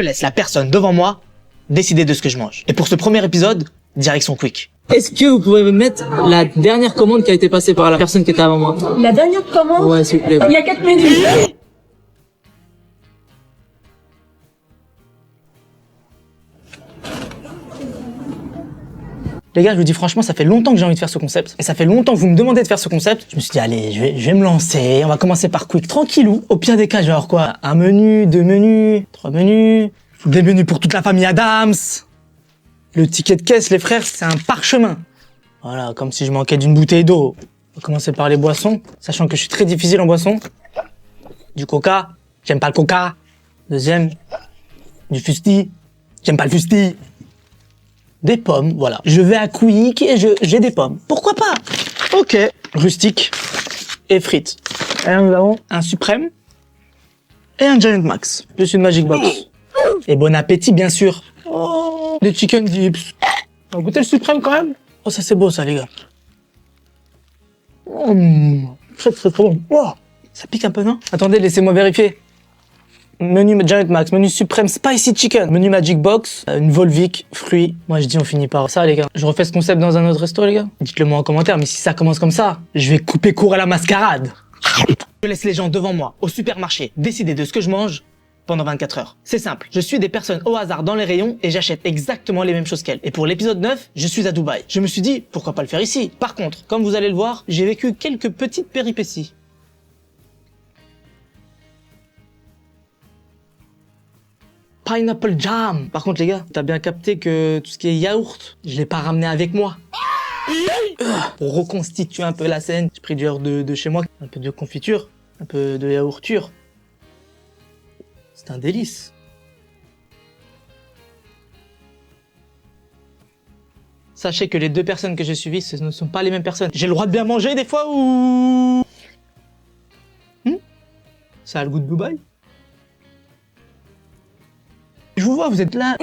Je laisse la personne devant moi décider de ce que je mange. Et pour ce premier épisode, direction quick. Est-ce que vous pouvez me mettre la dernière commande qui a été passée par la personne qui était avant moi? La dernière commande? Ouais, s'il vous plaît. Il y a 4 menus. Les gars, je vous dis franchement, ça fait longtemps que j'ai envie de faire ce concept. Et ça fait longtemps que vous me demandez de faire ce concept. Je me suis dit, allez, je vais me lancer. On va commencer par quick, tranquillou. Au pire des cas, genre quoi? Un menu, 2 menus, 3 menus. Des menus pour toute la famille Adams. Le ticket de caisse, les frères, c'est un parchemin. Voilà, comme si je manquais d'une bouteille d'eau. On va commencer par les boissons, sachant que je suis très difficile en boisson. Du coca, j'aime pas le coca. Deuxième, du fusti, j'aime pas le fusti. Des pommes, voilà. Je vais à Quick et j'ai des pommes. Pourquoi pas? Ok. Rustique et frites. Et là, nous avons un suprême et un Giant Max. Plus une Magic Box. Et bon appétit, bien sûr. Oh, des chicken dips. On va goûter le suprême quand même. Oh, ça c'est beau ça, les gars. Très très très bon. Oh, ça pique un peu, non? Attendez, laissez-moi vérifier. Menu Giant Max, menu suprême Spicy Chicken, menu Magic Box, une Volvic, fruits. Moi je dis on finit par ça les gars. Je refais ce concept dans un autre resto les gars. Dites-le moi en commentaire, mais si ça commence comme ça, je vais couper court à la mascarade. Je laisse les gens devant moi, au supermarché, décider de ce que je mange pendant 24 heures. C'est simple, je suis des personnes au hasard dans les rayons et j'achète exactement les mêmes choses qu'elles. Et pour l'épisode 9, je suis à Dubaï. Je me suis dit, pourquoi pas le faire ici? Par contre, comme vous allez le voir, j'ai vécu quelques petites péripéties. Pineapple jam. Par contre les gars, t'as bien capté que tout ce qui est yaourt, je l'ai pas ramené avec moi. Pour reconstituer un peu la scène, j'ai pris du yaourt de chez moi, un peu de confiture, un peu de yaourture. C'est un délice. Sachez que les deux personnes que j'ai suivies, ce ne sont pas les mêmes personnes. J'ai le droit de bien manger des fois ou... Ça a le goût de Dubaï? Je vous vois, vous êtes là.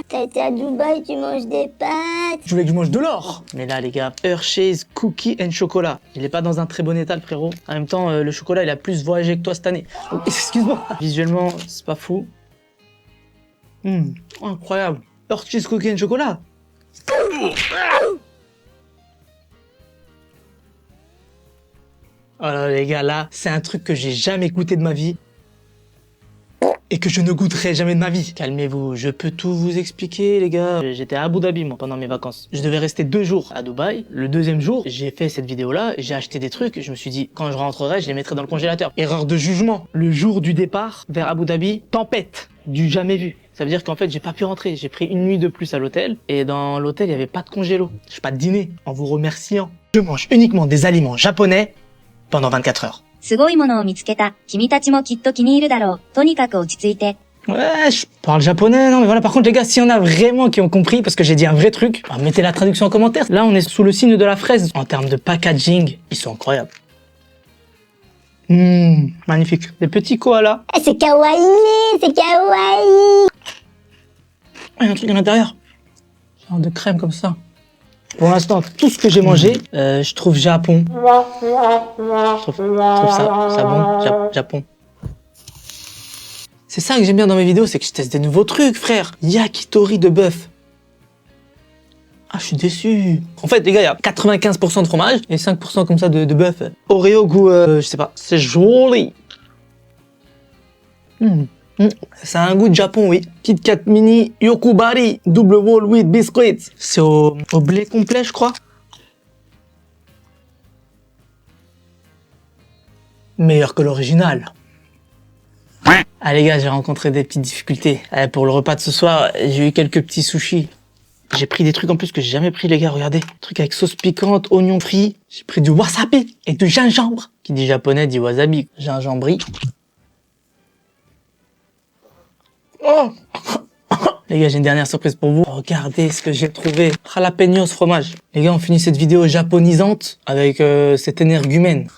T'as été à Dubaï, tu manges des pâtes. Je voulais que je mange de l'or. Mais là, les gars, Hershey's Cookie and Chocolat. Il est pas dans un très bon état, le frérot. En même temps, le chocolat, il a plus voyagé que toi cette année. Oh, excuse-moi. Visuellement, c'est pas fou. Incroyable. Hershey's Cookie and Chocolat. Oh là, les gars, là, c'est un truc que j'ai jamais goûté de ma vie. Et que je ne goûterai jamais de ma vie. Calmez-vous, je peux tout vous expliquer les gars. J'étais à Abu Dhabi moi pendant mes vacances. Je devais rester 2 jours à Dubaï. Le deuxième jour, j'ai fait cette vidéo là, j'ai acheté des trucs, je me suis dit quand je rentrerai, je les mettrai dans le congélateur. Erreur de jugement. Le jour du départ vers Abu Dhabi, tempête, du jamais vu. Ça veut dire qu'en fait, j'ai pas pu rentrer. J'ai pris une nuit de plus à l'hôtel et dans l'hôtel, il y avait pas de congélo. J'ai pas de dîner en vous remerciant. Je mange uniquement des aliments japonais pendant 24 heures. すごいものを見つけた。君たちもきっと気に入るだろう。とにかく落ち着いて。 Ouais, je parle japonais, non mais voilà, par contre les gars, s'il y en a vraiment qui ont compris, parce que j'ai dit un vrai truc, bah, mettez la traduction en commentaire. Là, on est sous le signe de la fraise. En termes de packaging, ils sont incroyables. Magnifique. Des petits koalas. C'est kawaii, c'est kawaii. Il y a un truc à l'intérieur. Genre de crème comme ça. Pour l'instant, tout ce que j'ai mangé, je trouve Japon. Je trouve ça bon, Japon. C'est ça que j'aime bien dans mes vidéos, c'est que je teste des nouveaux trucs, frère. Yakitori de bœuf. Ah, je suis déçu. En fait, les gars, il y a 95% de fromage et 5% comme ça de bœuf. Oreo goût, je sais pas, c'est joli. Ça a un goût de Japon, oui. Kit Kat Mini Yokubari Double Wall Wheat Biscuits. C'est au blé complet, je crois. Meilleur que l'original. Ah les gars, j'ai rencontré des petites difficultés. Pour le repas de ce soir, j'ai eu quelques petits sushis. J'ai pris des trucs en plus que j'ai jamais pris les gars, regardez. Trucs avec sauce piquante, oignons frits. J'ai pris du wasabi et du gingembre. Qui dit japonais dit wasabi. Gingembri. Oh les gars, j'ai une dernière surprise pour vous. Regardez ce que j'ai trouvé. Jalapenos fromage. Les gars, on finit cette vidéo japonisante avec cet énergumène.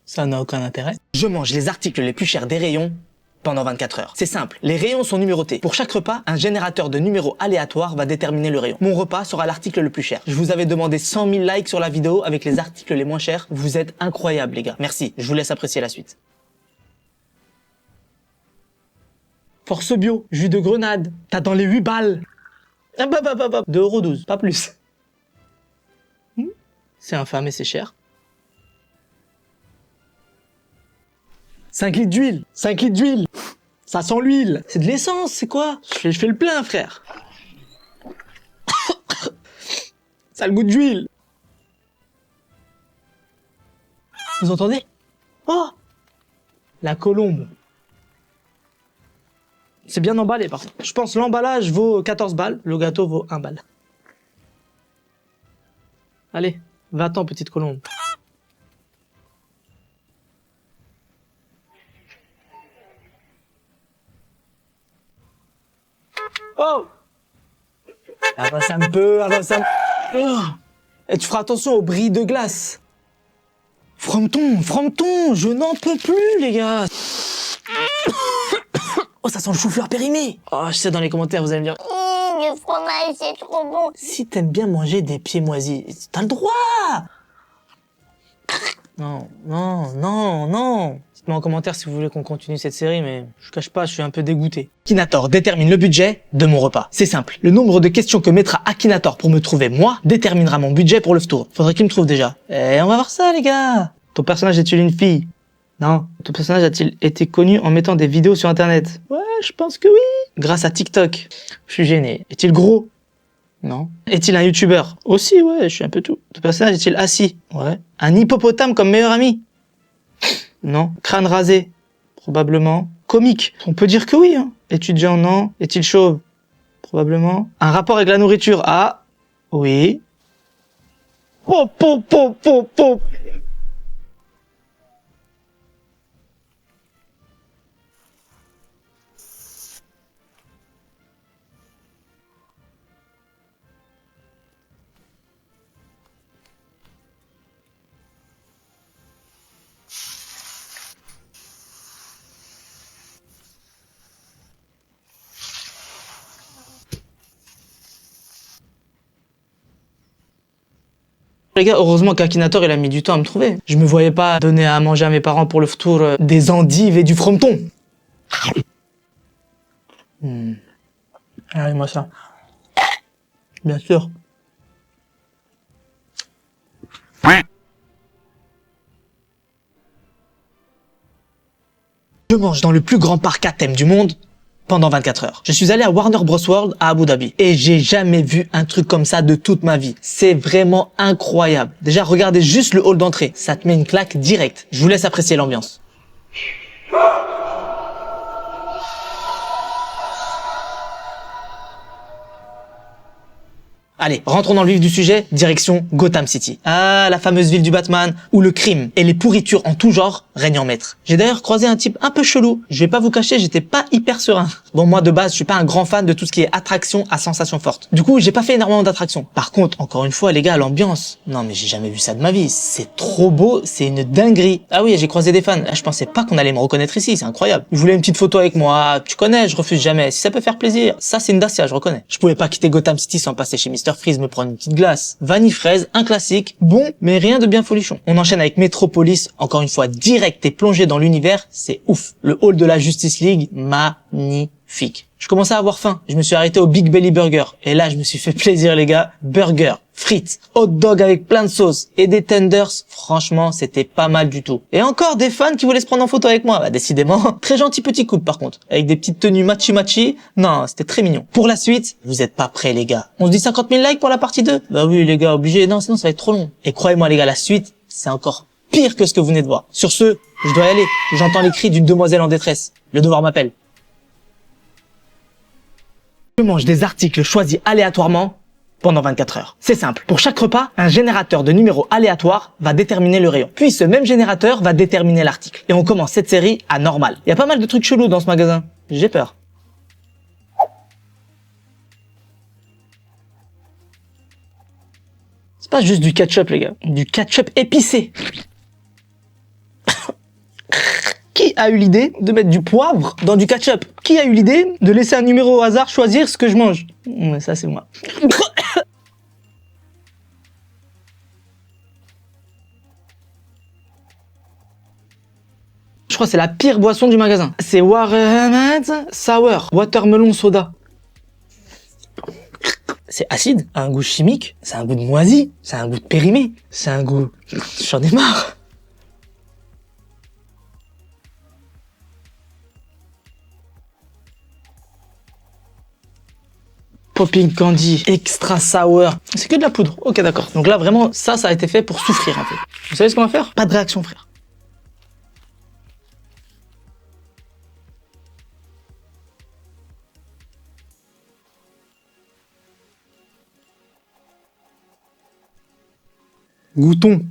Ça n'a aucun intérêt. Je mange les articles les plus chers des rayons pendant 24 heures. C'est simple, les rayons sont numérotés. Pour chaque repas, un générateur de numéros aléatoires va déterminer le rayon. Mon repas sera l'article le plus cher. Je vous avais demandé 100 000 likes sur la vidéo avec les articles les moins chers. Vous êtes incroyables les gars. Merci, je vous laisse apprécier la suite. Force bio, jus de grenade. T'as dans les 8 balles. Ah bah, 2,12 €, pas plus. C'est infâme et c'est cher. 5 litres d'huile. 5 litres d'huile. Ça sent l'huile. C'est de l'essence, c'est quoi? Je fais le plein, frère. Ça a le goût d'huile. Vous entendez? Oh! La colombe. C'est bien emballé, par contre. Je pense que l'emballage vaut 14 balles, le gâteau vaut 1 balle. Allez, va-t'en, petite colombe. Oh! Avance un peu, avance un peu. Oh. Et tu feras attention aux brilles de glace. Fromme-ton, je n'en peux plus, les gars. Oh, ça sent le chou-fleur périmé. Oh, je sais, dans les commentaires, vous allez me dire, Le fromage, c'est trop bon. si t'aimes bien manger des pieds moisis, t'as le droit. Non. Dites-moi en commentaire si vous voulez qu'on continue cette série, mais je cache pas, je suis un peu dégoûté. Akinator détermine le budget de mon repas. C'est simple. Le nombre de questions que mettra Akinator pour me trouver moi déterminera mon budget pour le tour. Faudrait qu'il me trouve déjà. Et on va voir ça, les gars. Ton personnage est-il une fille? Non. Ton personnage a-t-il été connu en mettant des vidéos sur internet? Ouais, je pense que oui. Grâce à TikTok. Je suis gêné. Est-il gros? Non. Est-il un youtubeur? Aussi, ouais, je suis un peu tout. Ton personnage est-il assis? Ouais. Un hippopotame comme meilleur ami? Non. Crâne rasé? Probablement. Comique? On peut dire que oui, hein. Étudiant? Non. Est-il chauve? Probablement. Un rapport avec la nourriture? Ah. Oui. Pop. Les gars, heureusement qu'Akinator, il a mis du temps à me trouver. Je me voyais pas donner à manger à mes parents pour le retour des endives et du frometon. Allez, moi ça. Bien sûr. Je mange dans le plus grand parc à thème du monde pendant 24 heures. Je suis allé à Warner Bros World à Abu Dhabi et j'ai jamais vu un truc comme ça de toute ma vie. C'est vraiment incroyable. Déjà, regardez juste le hall d'entrée. Ça te met une claque directe. Je vous laisse apprécier l'ambiance. Allez, rentrons dans le vif du sujet, direction Gotham City. Ah, la fameuse ville du Batman, où le crime et les pourritures en tout genre règnent en maître. J'ai d'ailleurs croisé un type un peu chelou. Je vais pas vous cacher, j'étais pas hyper serein. Bon, moi de base, je suis pas un grand fan de tout ce qui est attraction à sensations fortes. Du coup, j'ai pas fait énormément d'attractions. Par contre, encore une fois, les gars, l'ambiance. Non, mais j'ai jamais vu ça de ma vie. C'est trop beau, c'est une dinguerie. Ah oui, j'ai croisé des fans. Je pensais pas qu'on allait me reconnaître ici, c'est incroyable. Ils voulaient une petite photo avec moi. Tu connais, je refuse jamais. Si ça peut faire plaisir. Ça, c'est une Dacia, je reconnais. Je pouvais pas quitter Gotham City sans passer chez Mr Freeze me prendre une petite glace. Vanille fraise, un classique, bon, mais rien de bien folichon. On enchaîne avec Metropolis, encore une fois direct et plongé dans l'univers, c'est ouf. Le hall de la Justice League, magnifique. Je commençais à avoir faim, je me suis arrêté au Big Belly Burger. Et là, je me suis fait plaisir, les gars. Burger, frites, hot dog avec plein de sauce et des tenders. Franchement, c'était pas mal du tout. Et encore des fans qui voulaient se prendre en photo avec moi. Bah, décidément, très gentil petit couple par contre. Avec des petites tenues machi. Non, c'était très mignon. Pour la suite, vous êtes pas prêts, les gars. On se dit 50 000 likes pour la partie 2? Bah oui, les gars, obligé. Non, sinon ça va être trop long. Et croyez-moi, les gars, la suite, c'est encore pire que ce que vous venez de voir. Sur ce, je dois y aller. J'entends les cris d'une demoiselle en détresse. Le devoir m'appelle. Je mange des articles choisis aléatoirement pendant 24 heures. C'est simple. Pour chaque repas, un générateur de numéros aléatoires va déterminer le rayon. Puis ce même générateur va déterminer l'article. Et on commence cette série à normal. Il y a pas mal de trucs chelous dans ce magasin. J'ai peur. C'est pas juste du ketchup, les gars. Du ketchup épicé. Qui a eu l'idée de mettre du poivre dans du ketchup? Qui a eu l'idée de laisser un numéro au hasard choisir ce que je mange? Ouais, ça, c'est moi. Je crois que c'est la pire boisson du magasin. C'est Watermelon Sour, Watermelon Soda. C'est acide, un goût chimique, c'est un goût de moisi, c'est un goût de périmé, c'est un goût... J'en ai marre. Popping Candy Extra Sour. C'est que de la poudre. Ok, d'accord. Donc là, vraiment, ça a été fait pour souffrir un peu. Vous savez ce qu'on va faire? Pas de réaction, frère. Goûtons.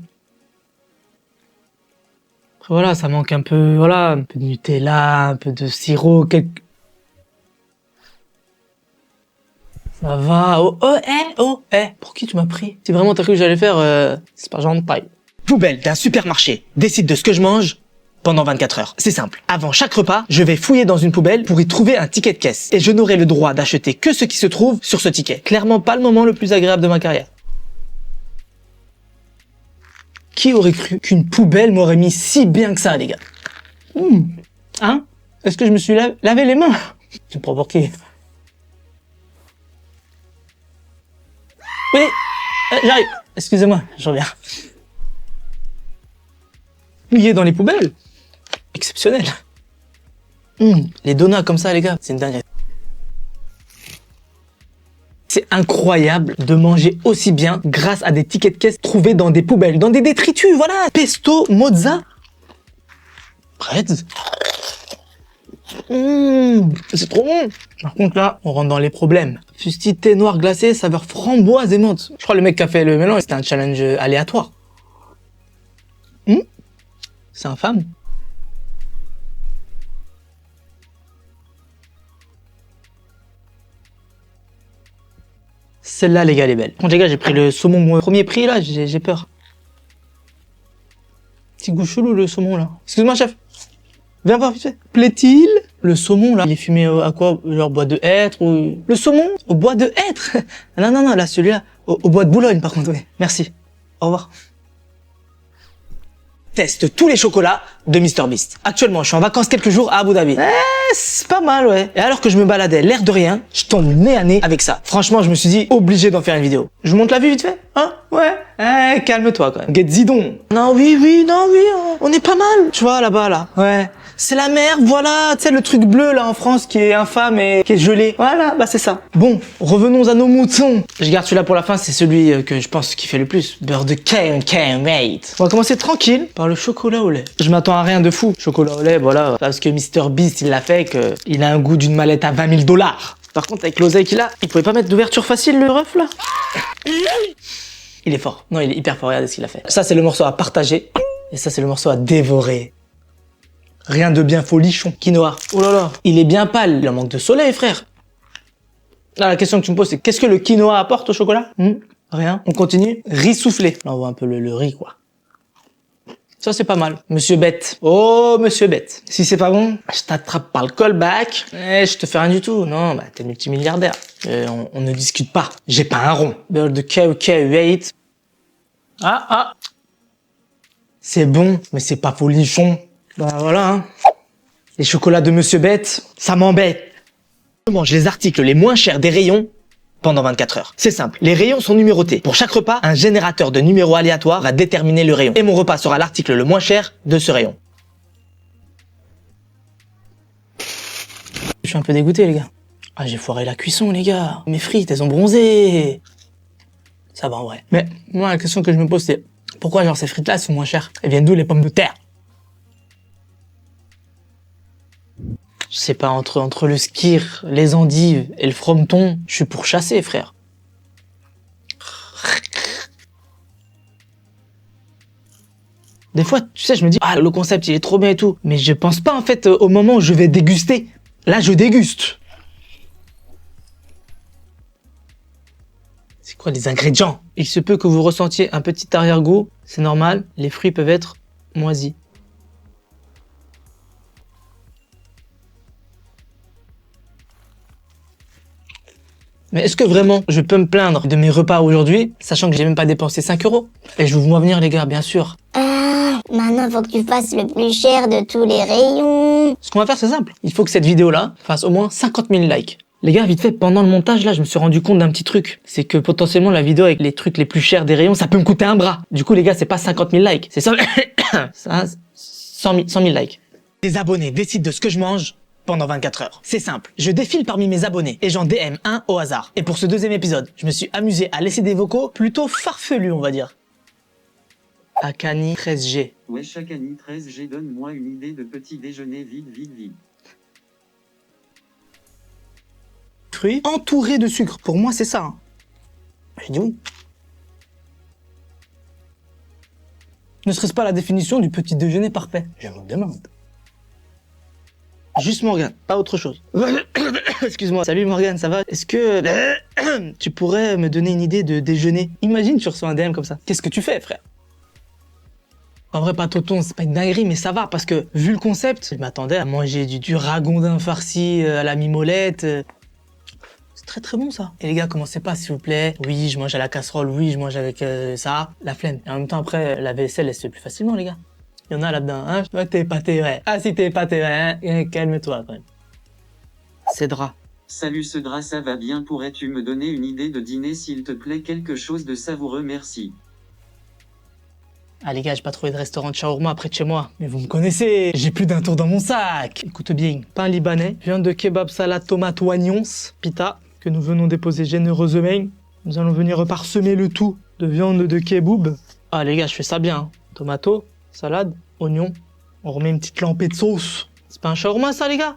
Après, voilà, ça manque un peu, voilà, un peu de Nutella, un peu de sirop, quelques... Ça va, pour qui tu m'as pris? Si vraiment t'as cru que j'allais faire, c'est pas genre de paille. Poubelle d'un supermarché décide de ce que je mange pendant 24 heures. C'est simple. Avant chaque repas, je vais fouiller dans une poubelle pour y trouver un ticket de caisse. Et je n'aurai le droit d'acheter que ce qui se trouve sur ce ticket. Clairement pas le moment le plus agréable de ma carrière. Qui aurait cru qu'une poubelle m'aurait mis si bien que ça, les gars? Hein? Est-ce que je me suis lavé les mains? Tu me prends pour qui? Oui, j'arrive. Excusez-moi, je reviens. Fouiller dans les poubelles? Exceptionnel. Les donuts comme ça, les gars, c'est une dinguerie. C'est incroyable de manger aussi bien grâce à des tickets de caisse trouvés dans des poubelles, dans des détritus, voilà. Pesto, mozza. Bread. C'est trop bon. Par contre là, on rentre dans les problèmes. Fusti thé noir glacé, saveur framboise et menthe. Je crois que le mec qui a fait le mélange, c'était un challenge aléatoire. C'est infâme. Celle-là, les gars, elle est belle. Bon, les gars, j'ai pris le saumon premier prix, là, j'ai peur. Petit goût chelou, le saumon, là. Excuse-moi, chef. Viens voir, vite fait. Plaît-il? Le saumon, là, il est fumé à quoi? Genre bois de hêtre ou... Le saumon au bois de hêtre? Non, non, non, là, celui-là, au bois de Boulogne, par contre, oui. Merci. Au revoir. Teste tous les chocolats de MrBeast. Actuellement, je suis en vacances quelques jours à Abu Dhabi. C'est pas mal, ouais. Et alors que je me baladais, l'air de rien, je tombe nez à nez avec ça. Franchement, je me suis dit, obligé d'en faire une vidéo. Je vous montre la vue vite fait? Hein? Ouais. Calme-toi, quand même. Get zidon. Non, oui, on est pas mal. Tu vois, là-bas, là. Ouais. C'est la mer, voilà, tu sais, le truc bleu, là, en France, qui est infâme et qui est gelé. Voilà, bah c'est ça. Bon, revenons à nos moutons. Je garde celui-là pour la fin, c'est celui que je pense qui fait le plus. Beurre de mate. On va commencer tranquille par le chocolat au lait. Je m'attends à rien de fou. Chocolat au lait, voilà, parce que MrBeast, il l'a fait, qu'il a un goût d'une mallette à 20 000 $. Par contre, avec l'oseille qu'il a, il pouvait pas mettre d'ouverture facile, le ref, là? Il est fort. Non, il est hyper fort, regardez ce qu'il a fait. Ça, c'est le morceau à partager. Et ça, c'est le morceau à dévorer. Rien de bien folichon. Quinoa. Oh là là. Il est bien pâle. Il en manque de soleil, frère. Là, la question que tu me poses, c'est qu'est-ce que le quinoa apporte au chocolat? Rien. On continue. Riz soufflé. Là, on voit un peu le riz, quoi. Ça, c'est pas mal. Monsieur Bête. Oh, Monsieur Bête. Si c'est pas bon, je t'attrape par le callback. Je te fais rien du tout. Non, bah, t'es multimilliardaire. On ne discute pas. J'ai pas un rond. Beurre de wait. Ah. C'est bon, mais c'est pas folichon. Bah voilà, hein. Les chocolats de Monsieur Bête, ça m'embête. Je mange les articles les moins chers des rayons pendant 24 heures. C'est simple, les rayons sont numérotés. Pour chaque repas, un générateur de numéros aléatoires va déterminer le rayon. Et mon repas sera l'article le moins cher de ce rayon. Je suis un peu dégoûté, les gars. Ah, j'ai foiré la cuisson, les gars. Mes frites, elles ont bronzé. Ça va en vrai. Mais moi, la question que je me pose, c'est pourquoi genre ces frites-là sont moins chères? Elles viennent d'où les pommes de terre? Je sais pas, entre le skyr, les endives et le frometon, je suis pourchassé, frère. Des fois, tu sais, je me dis, ah, le concept, il est trop bien et tout. Mais je pense pas, en fait, au moment où je vais déguster. Là, je déguste. C'est quoi les ingrédients? Il se peut que vous ressentiez un petit arrière-goût. C'est normal, les fruits peuvent être moisis. Mais est-ce que vraiment je peux me plaindre de mes repas aujourd'hui, sachant que j'ai même pas dépensé 5 €? Et je vous vois venir, les gars, bien sûr. Maintenant, faut que tu fasses le plus cher de tous les rayons. Ce qu'on va faire, c'est simple. Il faut que cette vidéo-là fasse au moins 50 000 likes. Les gars, vite fait, pendant le montage, là, je me suis rendu compte d'un petit truc. C'est que potentiellement, la vidéo avec les trucs les plus chers des rayons, ça peut me coûter un bras. Du coup, les gars, c'est pas 50 000 likes. C'est ça, 100 000 likes. Les abonnés décident de ce que je mange pendant 24 heures. C'est simple. Je défile parmi mes abonnés et j'en DM un au hasard. Et pour ce deuxième épisode, je me suis amusé à laisser des vocaux plutôt farfelus, on va dire. Akani 13G. Wesh Akani 13G, donne-moi une idée de petit déjeuner vide. Fruits entourés de sucre. Pour moi, c'est ça. Hein. J'ai dit oui. Ne serait-ce pas la définition du petit déjeuner parfait? Je me demande. Juste Morgane, pas autre chose. Excuse-moi. Salut Morgane, ça va? Est-ce que tu pourrais me donner une idée de déjeuner? Imagine, tu reçois un DM comme ça. Qu'est-ce que tu fais, frère? En vrai, pas tonton, c'est pas une dinguerie, mais ça va, parce que, vu le concept, je m'attendais à manger du ragondin farci à la mimolette. C'est très très bon, ça. Et les gars, commencez pas, s'il vous plaît. Oui, je mange à la casserole, oui, je mange avec ça. La flemme. Et en même temps, après, la vaisselle, elle se fait plus facilement, les gars. Il y en a là-dedans, hein. Ouais, t'es épaté, ouais. Ah, si t'es épaté, ouais, hein. Calme-toi, quand même. Cédra. Salut Cedra, ça va bien, pourrais-tu me donner une idée de dîner s'il te plaît, quelque chose de savoureux, merci. Ah les gars, j'ai pas trouvé de restaurant de shawarma près de chez moi. Mais vous me connaissez, j'ai plus d'un tour dans mon sac. Écoute bien, pain libanais, viande de kebab, salade, tomate, oignons, pita, que nous venons déposer généreusement. Nous allons venir parsemer le tout de viande de keboub. Ah les gars, je fais ça bien. Hein. Tomato, salade, oignon. On remet une petite lampée de sauce. C'est pas un shawarma ça les gars?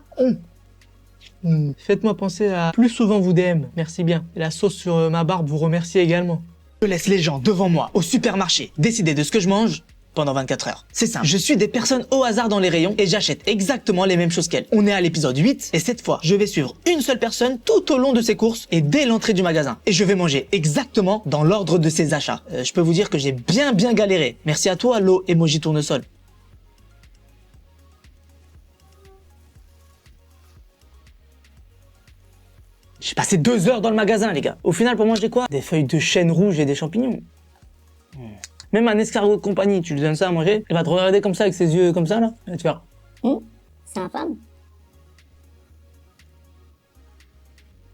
Faites-moi penser à plus souvent vous DM, merci bien. Et la sauce sur ma barbe vous remercie également. Je laisse les gens devant moi, au supermarché, décider de ce que je mange pendant 24 heures. C'est simple. Je suis des personnes au hasard dans les rayons et j'achète exactement les mêmes choses qu'elles. On est à l'épisode 8 et cette fois, je vais suivre une seule personne tout au long de ses courses et dès l'entrée du magasin. Et je vais manger exactement dans l'ordre de ses achats. Je peux vous dire que j'ai bien galéré. Merci à toi, l'eau emoji tournesol. J'ai passé 2 heures dans le magasin, les gars. Au final, pour manger quoi? Des feuilles de chêne rouge et des champignons. Même un escargot de compagnie, tu lui donnes ça à manger, il va te regarder comme ça avec ses yeux comme ça, là. Il va te faire... C'est infâme.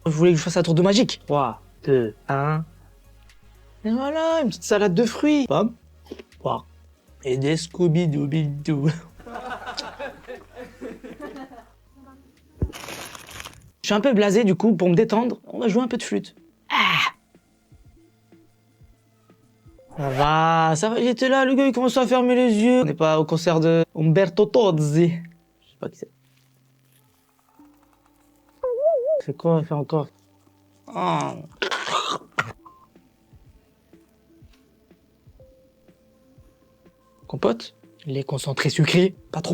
Je voulais que je fasse un tour de magique. 3, 2, 1... Et voilà, une petite salade de fruits. Bam. Wow. Et des Scooby-Doo. Je suis un peu blasé, du coup, pour me détendre, on va jouer un peu de flûte. Ah, ça va, il était là, le gars, il commence à fermer les yeux. On n'est pas au concert de Umberto Tozzi. Je sais pas qui c'est. C'est quoi, on fait encore? Oh. Compote? Les concentrés sucrés. Pas trop.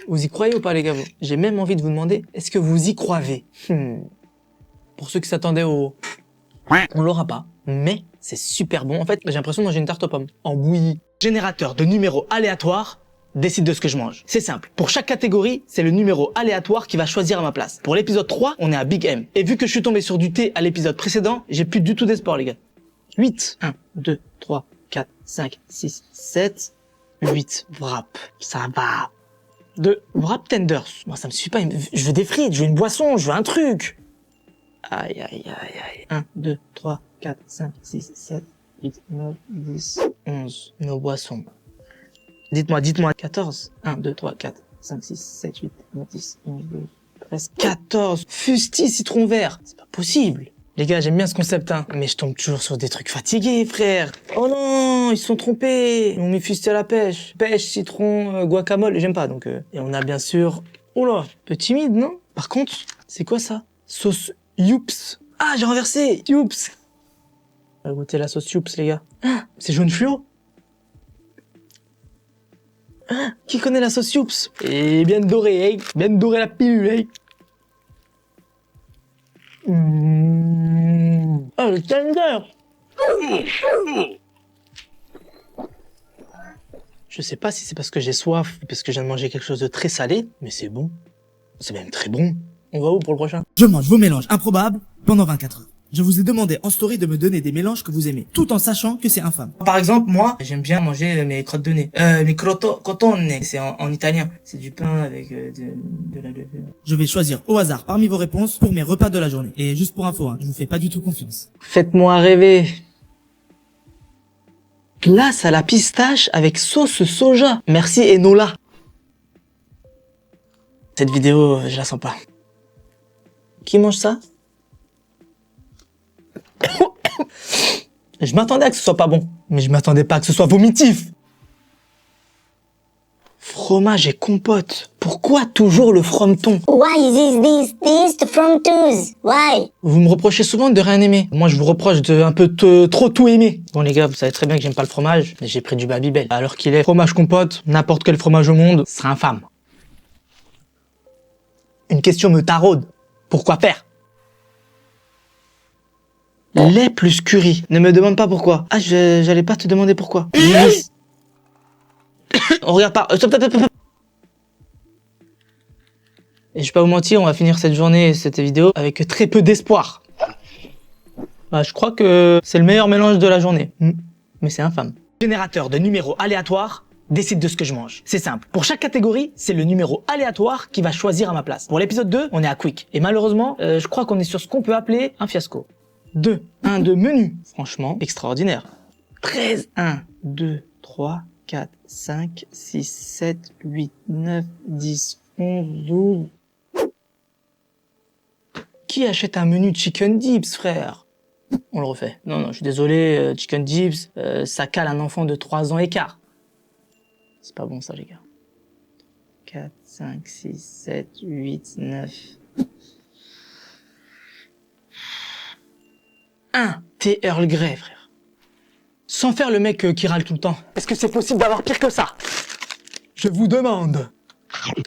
Vous y croyez ou pas, les gars? J'ai même envie de vous demander, est-ce que vous y croyez? Pour ceux qui s'attendaient au... On l'aura pas, mais c'est super bon. En fait, j'ai l'impression de manger une tarte aux pommes. En bouillie. Générateur de numéros aléatoires décide de ce que je mange. C'est simple. Pour chaque catégorie, c'est le numéro aléatoire qui va choisir à ma place. Pour l'épisode 3, on est à Big M. Et vu que je suis tombé sur du thé à l'épisode précédent, j'ai plus du tout d'espoir, les gars. 8. 1, 2, 3, 4, 5, 6, 7... 8, wrap, ça va. 2, wrap tenders. Moi, ça me suffit pas. Je veux des frites, je veux une boisson, je veux un truc. Aïe. 1, 2, 3, 4, 5, 6, 7, 8, 9, 10, 11. Nos boissons. Dites-moi. 14. 1, 2, 3, 4, 5, 6, 7, 8, 9, 10, 11, 12, 13, 14. Fusti citron vert. C'est pas possible. Les gars, j'aime bien ce concept, hein. Mais je tombe toujours sur des trucs fatigués, frère. Oh non, ils se sont trompés. Ils ont mis fusti à la pêche. Pêche, citron, guacamole, j'aime pas, donc... Et on a bien sûr... Oh là, peu timide, non? Par contre, c'est quoi ça? Sauce Youps. Ah, j'ai renversé. Youps. On va goûter la sauce Youps, les gars. Ah, c'est jaune fluo. Ah, qui connaît la sauce Youps? Et bien doré, hein. Bien doré la pilule, hein. Oh, le tender. Je sais pas si c'est parce que j'ai soif ou parce que je viens de manger quelque chose de très salé, mais c'est bon. C'est même très bon. On va où pour le prochain? Je mange vos mélanges improbables pendant 24 heures. Je vous ai demandé en story de me donner des mélanges que vous aimez, tout en sachant que c'est infâme. Par exemple, moi, j'aime bien manger mes crottes de nez. Mes crotone, c'est en italien. C'est du pain avec de la levure. Je vais choisir au hasard parmi vos réponses pour mes repas de la journée. Et juste pour info, je vous fais pas du tout confiance. Faites-moi rêver. Glace à la pistache avec sauce soja. Merci Enola. Cette vidéo, je la sens pas. Qui mange ça? Je m'attendais à que ce soit pas bon, mais je m'attendais pas à que ce soit vomitif. Fromage et compote. Pourquoi toujours le frometon? Why is this the from twos? Why? Vous me reprochez souvent de rien aimer. Moi, je vous reproche de un peu trop tout aimer. Bon les gars, vous savez très bien que j'aime pas le fromage, mais j'ai pris du Babybel. Alors qu'il est fromage compote, n'importe quel fromage au monde sera infâme. Une question me taraude. Pourquoi faire? Lait plus curry. Ne me demande pas pourquoi. Ah, j'allais pas te demander pourquoi. On regarde pas. Stop. Et je vais pas vous mentir, on va finir cette journée et cette vidéo avec très peu d'espoir. Bah, je crois que c'est le meilleur mélange de la journée. Mais c'est infâme. Générateur de numéros aléatoires décide de ce que je mange. C'est simple. Pour chaque catégorie, c'est le numéro aléatoire qui va choisir à ma place. Pour l'épisode 2, on est à Quick. Et malheureusement, je crois qu'on est sur ce qu'on peut appeler un fiasco. 1 de menu. Franchement, extraordinaire. 13, 1, 2, 3, 4, 5, 6, 7, 8, 9, 10, 11, 12. Qui achète un menu chicken dips, frère? On le refait. Non, je suis désolé, chicken dips, ça cale un enfant de 3 ans et quart. C'est pas bon ça, les gars. 4, 5, 6, 7, 8, 9... 1 thé Earl Grey, frère. Sans faire le mec qui râle tout le temps. Est-ce que c'est possible d'avoir pire que ça? Je vous demande.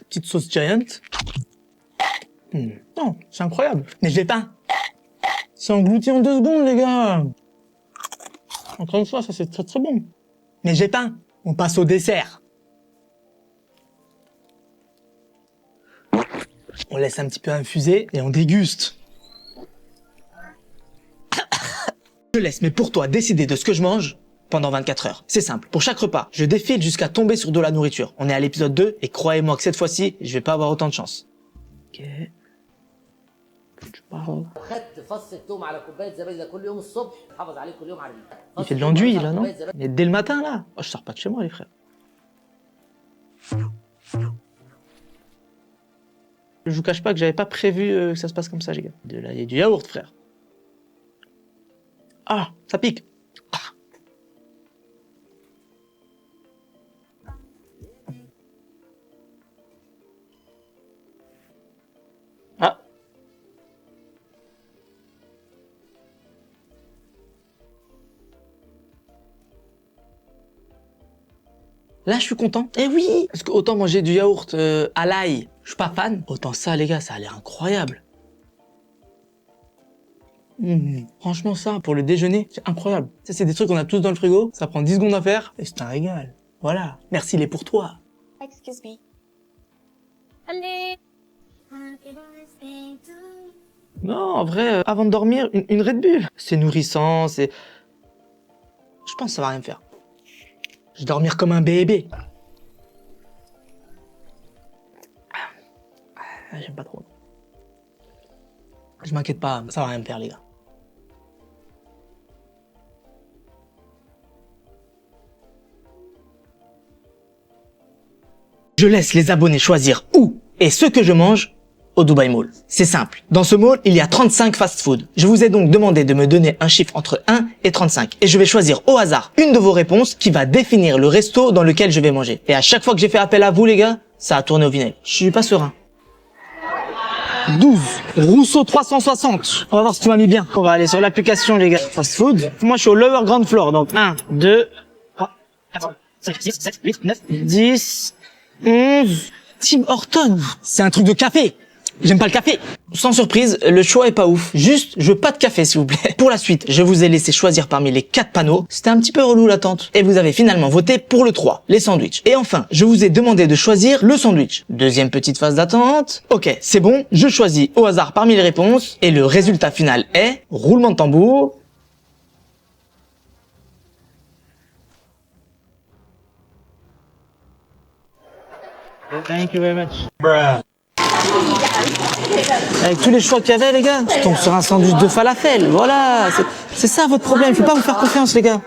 Petite sauce Giant. Non, c'est incroyable. Mais je l'ai pas. C'est englouti en 2 secondes, les gars. Encore une fois, ça c'est très très bon. Mais j'ai pas. On passe au dessert. On laisse un petit peu infuser et on déguste. Je laisse, mais pour toi, décider de ce que je mange pendant 24 heures. C'est simple. Pour chaque repas, je défile jusqu'à tomber sur de la nourriture. On est à l'épisode 2 et croyez-moi que cette fois-ci, je vais pas avoir autant de chance. Ok. Je parle. Il fait de l'enduit, là, non? Mais dès le matin, là. Oh, je sors pas de chez moi, les frères. Je vous cache pas que j'avais pas prévu que ça se passe comme ça, les gars. De là, il y a du yaourt, frère. Ah, ça pique. Ah. Là, je suis content. Eh oui, parce que autant manger du yaourt à l'ail, je suis pas fan. Autant ça, les gars, ça a l'air incroyable. Franchement, ça, pour le déjeuner, c'est incroyable. Ça, c'est des trucs qu'on a tous dans le frigo. Ça prend 10 secondes à faire et c'est un régal. Voilà. Merci, les pour toi. Excuse me. Non, en vrai, avant de dormir, une Red Bull. C'est nourrissant, c'est... Je pense que ça va rien faire. Je vais dormir comme un bébé. J'aime pas trop. Je m'inquiète pas, ça va rien me faire, les gars. Je laisse les abonnés choisir où et ce que je mange au Dubai Mall. C'est simple. Dans ce mall, il y a 35 fast-food. Je vous ai donc demandé de me donner un chiffre entre 1 et 35. Et je vais choisir au hasard une de vos réponses qui va définir le resto dans lequel je vais manger. Et à chaque fois que j'ai fait appel à vous, les gars, ça a tourné au vinaigre. Je suis pas serein. 12. Rousseau 360. On va voir si tu m'as mis bien. On va aller sur l'application, les gars. Fast food. Moi, je suis au lower ground floor. Donc, 1, 2, 3, 4, 5, 6, 7, 8, 9, 10, 11. Tim Horton. C'est un truc de café. J'aime pas le café. Sans surprise, le choix est pas ouf. Juste, je veux pas de café, s'il vous plaît. Pour la suite, je vous ai laissé choisir parmi les 4 panneaux. C'était un petit peu relou l'attente. Et vous avez finalement voté pour le 3, les sandwichs. Et enfin, je vous ai demandé de choisir le sandwich. Deuxième petite phase d'attente. Ok, c'est bon. Je choisis au hasard parmi les réponses. Et le résultat final est... roulement de tambour... Thank you very much. Avec tous les choix qu'il y avait, les gars, je tombe sur un sandwich de falafel. Voilà, c'est ça votre problème. Il faut pas vous faire confiance, les gars.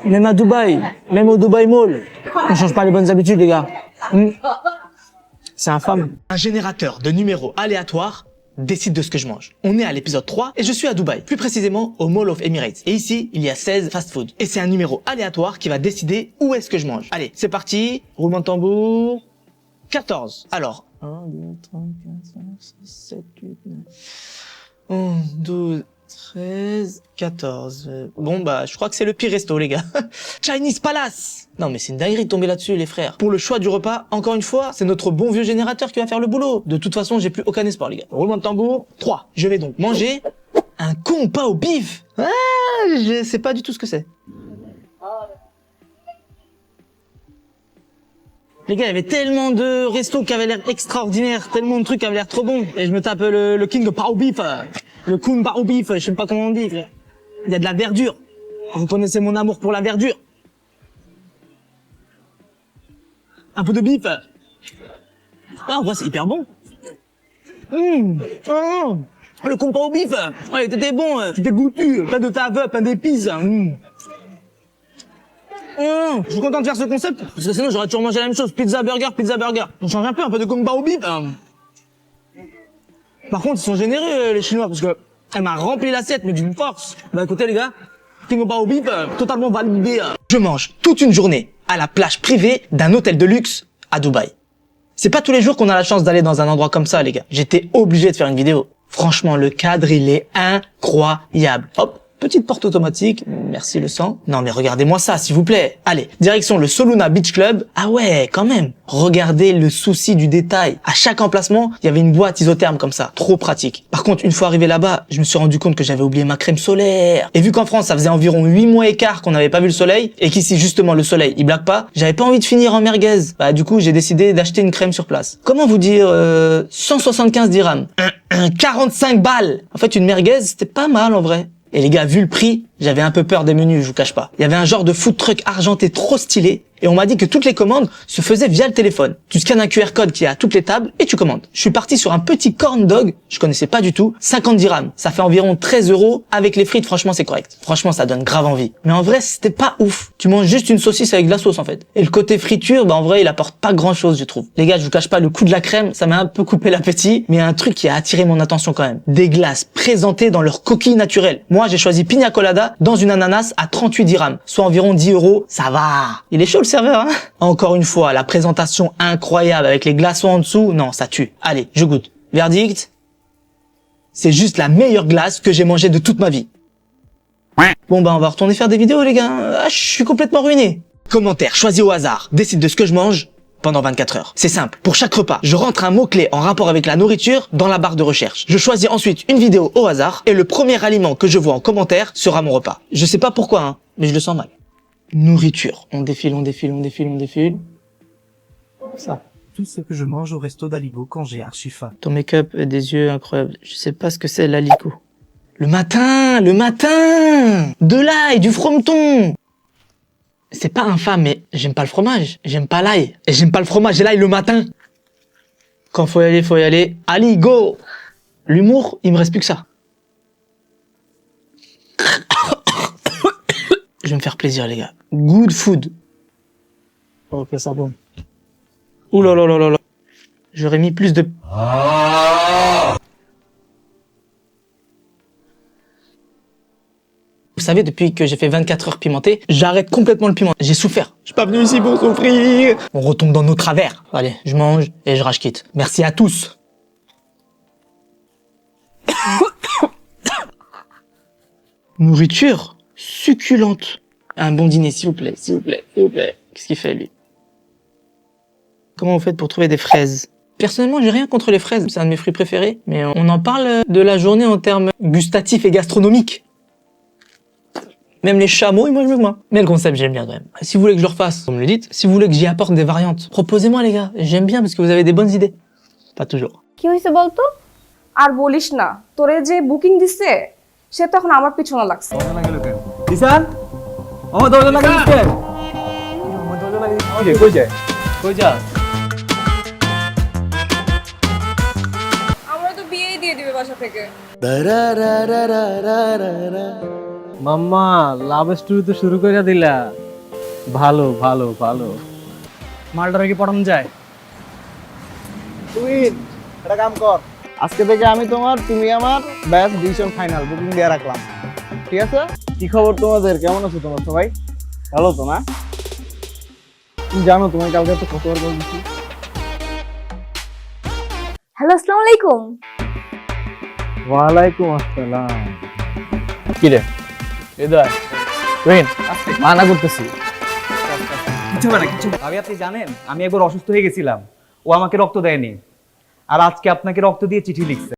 Même à Dubaï, même au Dubaï Mall, on change pas les bonnes habitudes, les gars. C'est infâme. Un générateur de numéros aléatoires décide de ce que je mange. On est à l'épisode 3 et je suis à Dubaï, plus précisément au Mall of Emirates. Et ici, il y a 16 fast-food. Et c'est un numéro aléatoire qui va décider où est-ce que je mange. Allez, c'est parti. Roulement de tambour. 14. Alors, 1, 2, 3, 4, 5, 6, 7, 8, 9... 11, 12... 13, 14. Bon, bah, je crois que c'est le pire resto, les gars. Chinese Palace! Non, mais c'est une dinguerie de tomber là-dessus, les frères. Pour le choix du repas, encore une fois, c'est notre bon vieux générateur qui va faire le boulot. De toute façon, j'ai plus aucun espoir, les gars. Roulement de tambour. 3. Je vais donc manger un compas au bif. Ah, je sais pas du tout ce que c'est. Les gars, il y avait tellement de restos qui avaient l'air extraordinaires, tellement de trucs qui avaient l'air trop bons. Et je me tape le King Pao Beef, le Kun Pao Beef, je sais pas comment on dit, frère. Il y a de la verdure. Vous connaissez mon amour pour la verdure. Un peu de bif. Ah, en vrai, c'est hyper bon. Le Kun Pao Beef, ouais, t'étais bon, c'était goûtu, plein de tave, plein d'épices. Je suis content de faire ce concept, parce que sinon j'aurais toujours mangé la même chose, pizza, burger. On change un peu de combat au bif. Par contre, ils sont généreux, les Chinois, parce que elle m'a rempli l'assiette, mais d'une force. Bah écoutez les gars, combat au bif, totalement validé. Je mange toute une journée à la plage privée d'un hôtel de luxe à Dubaï. C'est pas tous les jours qu'on a la chance d'aller dans un endroit comme ça, les gars. J'étais obligé de faire une vidéo. Franchement, le cadre, il est incroyable. Hop. Petite porte automatique, merci le sang. Non mais regardez-moi ça, s'il vous plaît. Allez, direction le Soluna Beach Club. Ah ouais, quand même. Regardez le souci du détail. À chaque emplacement, il y avait une boîte isotherme comme ça. Trop pratique. Par contre, une fois arrivé là-bas, je me suis rendu compte que j'avais oublié ma crème solaire. Et vu qu'en France, ça faisait environ 8 mois et quart qu'on n'avait pas vu le soleil, et qu'ici, justement, le soleil, il blague pas, j'avais pas envie de finir en merguez. Bah du coup, j'ai décidé d'acheter une crème sur place. Comment vous dire 175 dirhams. 45 balles. En fait, une merguez, c'était pas mal en vrai. Et les gars, vu le prix, j'avais un peu peur des menus, je vous cache pas. Il y avait un genre de food truck argenté trop stylé, et on m'a dit que toutes les commandes se faisaient via le téléphone. Tu scannes un QR code qui est à toutes les tables, et tu commandes. Je suis parti sur un petit corn dog, je connaissais pas du tout, 50 dirhams. Ça fait environ 13 €. Avec les frites, franchement, c'est correct. Franchement, ça donne grave envie. Mais en vrai, c'était pas ouf. Tu manges juste une saucisse avec de la sauce, en fait. Et le côté friture, bah en vrai, il apporte pas grand chose, je trouve. Les gars, je vous cache pas, le coup de la crème, ça m'a un peu coupé l'appétit, mais un truc qui a attiré mon attention quand même. Des glaces présentées dans leur coquille naturelle. Moi, j'ai choisi pina colada dans une ananas à 38 dirhams, soit environ 10 €. Ça va. Il est chaud le serveur, hein? Encore une fois, la présentation incroyable avec les glaçons en dessous, non, ça tue. Allez, je goûte. Verdict, c'est juste la meilleure glace que j'ai mangée de toute ma vie. Bon bah on va retourner faire des vidéos les gars. Ah, je suis complètement ruiné. Commentaire choisi au hasard. Décide de ce que je mange pendant 24 heures. C'est simple. Pour chaque repas, je rentre un mot-clé en rapport avec la nourriture dans la barre de recherche. Je choisis ensuite une vidéo au hasard et le premier aliment que je vois en commentaire sera mon repas. Je sais pas pourquoi, hein, mais je le sens mal. Nourriture. On défile. Ça. Tout ce que je mange au resto d'Aligo quand j'ai archi faim. Ton make-up et des yeux incroyables. Je sais pas ce que c'est l'alico. Le matin. De l'ail, du frometon. C'est pas infâme, mais j'aime pas le fromage. J'aime pas l'ail. Et j'aime pas le fromage et l'ail le matin. Quand faut y aller, faut y aller. Ali, go! L'humour, il me reste plus que ça. Je vais me faire plaisir, les gars. Good food. Ok, ça bon. Ouh là là là là là. J'aurais mis plus de... Vous savez, depuis que j'ai fait 24 heures pimentées, j'arrête complètement le piment. J'ai souffert. Je suis pas venu ici pour souffrir. On retombe dans nos travers. Allez, je mange et je rage quitte. Merci à tous. Nourriture succulente. Un bon dîner, s'il vous plaît. Qu'est-ce qu'il fait, lui? Comment vous faites pour trouver des fraises? Personnellement, j'ai rien contre les fraises, c'est un de mes fruits préférés, mais on en parle de la journée en termes gustatifs et gastronomiques. Même les chameaux, ils mangent mieux que moi. Mais le concept, j'aime bien quand même. Si vous voulez que je le refasse, comme me le dites, si vous voulez que j'y apporte des variantes, proposez-moi les gars, j'aime bien parce que vous avez des bonnes idées. Pas toujours. কি হয়েছে বলতো? আর বলিস না, তোরে যে বুকিং দিছে সে তো এখন আমার পিছনে লাগছে। দিশান আমার দরজা লাগিয়ে দিচ্ছে আমার দরজা লাগিয়ে দিচ্ছে কই যায় কই যা আমরা তো বিয়েই দিয়ে দিবে বাসা থেকে। মাম্মা লাভ স্টোরি তো শুরু করে দিলা ভালো ভালো ভালো মালটারে কি পড়ানো যায় তুই একটা কাম কর, আজকে থেকে আমি তোমার, তুমি আমার, ব্যাস ডিসিশন ফাইনাল, বুকিং দিয়ে রাখলাম। ঠিক আছে? কি খবর তোমাদের, কেমন আছো তোমরা সবাই? ভালো তো না? তুমি জানো তোমার কালকে তো কতবার বলছি। হ্যালো, আসসালামু আলাইকুম। ওয়ালাইকুম আসসালাম। কি রে হৃদয় তুই মানা করতেছি কিছু না কিছু ভাবি আপনি জানেন আমি একবার অসুস্থ হয়ে গেছিলাম ও আমাকে রক্ত দেয়নি আর আজকে আপনাকে রক্ত দিয়ে চিঠি লিখছে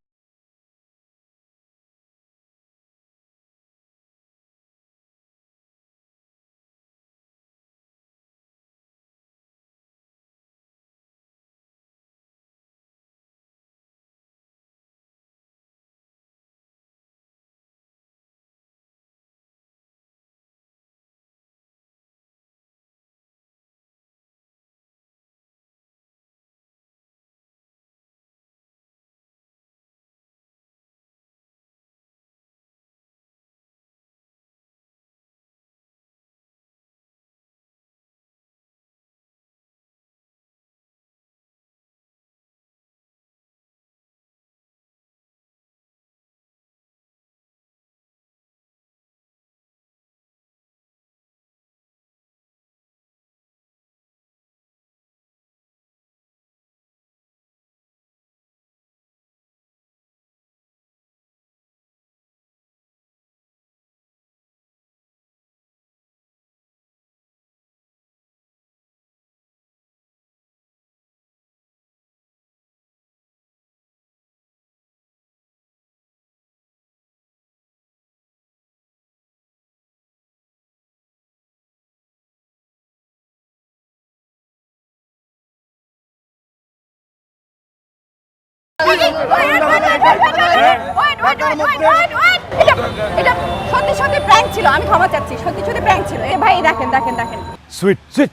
এটা সত্যি সত্যি প্র্যাঙ্ক ছিল, আমি ক্ষমা চাচ্ছি, সত্যি সত্যি প্র্যাঙ্ক ছিল। এ ভাই দেখেন দেখেন দেখেন, সুইট সুইট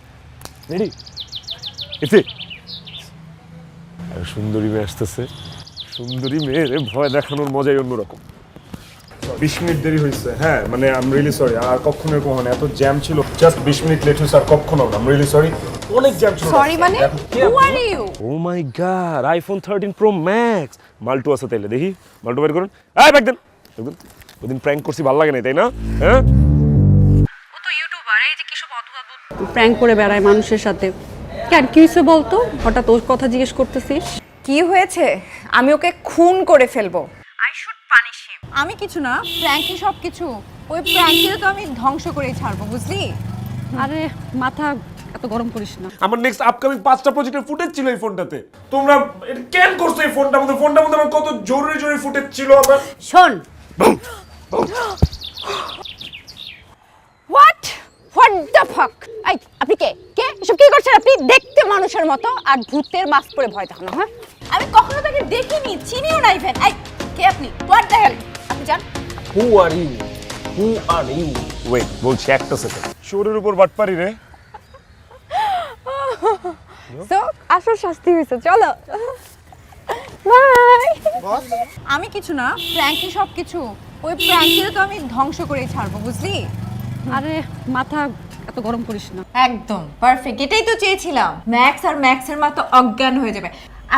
রেডি ইফি সুন্দরী মেয়ে আসতেছে সুন্দরী মেয়ের ভয় দেখানোর মজাই অন্যরকম 20 মিনিট দেরি হয়েছে। হ্যাঁ মানে আই এম রিয়েলি সরি, আর কখনো এরকম হয় না, এত জ্যাম ছিল, জাস্ট 20 মিনিট লেট হয়েছে, আর কখনো না, আই এম রিয়েলি সরি, অনেক জ্যাম ছিল। সরি মানে who are you? Oh my god iPhone 13 pro max মাল্টু আছে তাইলে দেখি মাল্টু বের করুন এই ব্যাগ দেন ওদিন প্র্যাঙ্ক করছি ভালো লাগে না তাই না হ্যাঁ ও তো ইউটিউবার, এই যে কি সব অদ্ভুত প্র্যাঙ্ক করে বেড়ায় মানুষের সাথে কেন কি হয়েছে বলতো হঠাৎ ওর কথা জিজ্ঞেস করতেছিস কি হয়েছে? আমি ওকে খুন করে ফেলবো। I should punish him. আমি কিছু না, প্র্যাঙ্কই সব কিছু। ওই প্র্যাঙ্কটা তো আমি ধ্বংস করেই ছাড়বো, বুঝলি? আরে মাথা এত গরম করিস না আমার নেক্সট আপকামিং 5টা প্রজেক্টের ফুটেজ ছিল এই ফোনটাতে তোমরা এটা কেন করছো এই ফোনটার মধ্যে আমার কত জরুরি জরুরি ফুটেজ ছিল আমার শোন হোয়াট হোয়াট দ্য ফাক? এই আপনি কে কে এসব কি করছেন আপনি? দেখতে মানুষের মতো আর ভূতের মাস্ক পরে ভয় দেখানো। হ্যাঁ আমি কখনো তাকে দেখিনি, চিনিও না ইভেন। এই কে আপনি? What the hell? আপনি জান হু আর ইউ ওয়েট বলছি একটা সেকেন্ড শোরের উপর বাটপারি রে সো আসল শাস্তি হয়েছে, চলো বাই। আমি কিছু না, প্র্যাঙ্কই সব কিছু। ওই প্র্যাঙ্কটা তো আমি ধ্বংস করেই ছাড়বো, বুঝলি? আরে মাথা এত গরম করিস না একদম পারফেক্ট, এটাই তো চেয়েছিলাম। ম্যাক্স আর ম্যাক্সের মা তো অজ্ঞান হয়ে যাবে।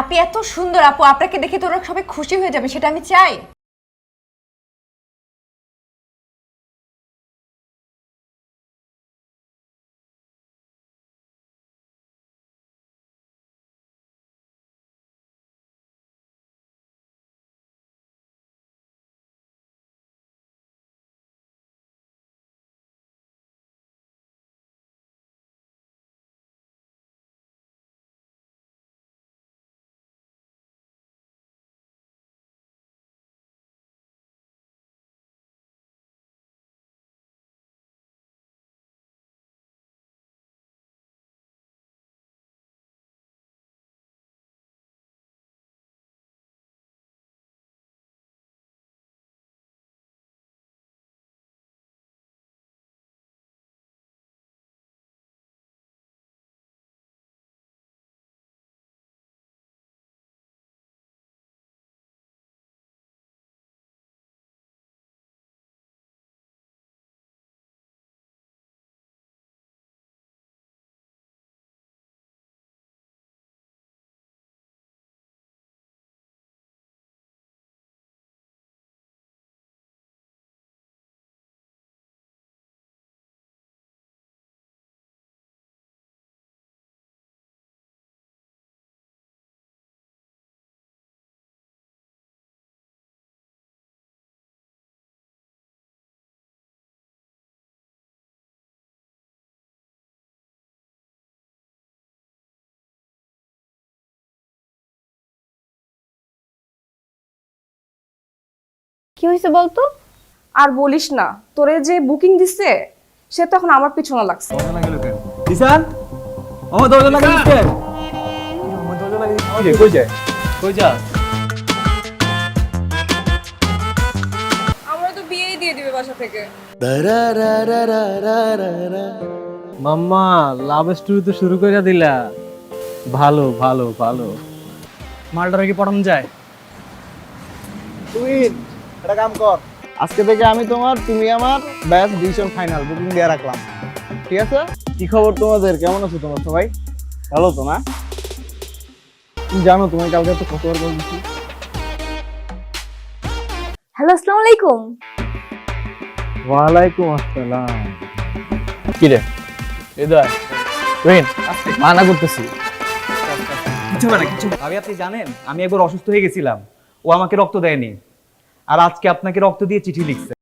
আপনি এত সুন্দর আপু, আপনাকে দেখে তো ওরা সবাই খুশি হয়ে যাবে, সেটা আমি চাই। কি হয়েছে বলতো? আর বলিস না, তোরে যে বুকিং দিছে সে তো এখন আমার পিছনে লাগছে। দিশান, ও দরজা লাগা দিছে। কি রে, কই যায়? কই যা? আমরা তো বিয়েই দিয়ে দিবে বাসা থেকে। মাম্মা, লাভ স্টোরি তো শুরু করে দিলা। ভালো ভালো ভালো। মালটারে কি পড়ানো যায়? তুই একটা কাম কর, আজকে থেকে আমি তোমার, তুমি আমার, ব্যাস ডিসিশন ফাইনাল, বুকিং দিয়ে রাখলাম। ঠিক আছে? কি খবর তোমাদের, কেমন আছো তোমরা সবাই? ভালো তো না? তুমি জানো তোমায় কালকে তো কতবার বলছি। হ্যালো, আসসালামু আলাইকুম। ওয়ালাইকুম আসসালাম। কি রে হৃদয়, রহিন মানা করতেছি। কিছু না কিছু। ভাবি আপনি জানেন আমি একবার অসুস্থ হয়ে গেছিলাম, ও আমাকে রক্ত দেয়নি, আর আজকে আপনাকে রক্ত দিয়ে চিঠি লিখছে।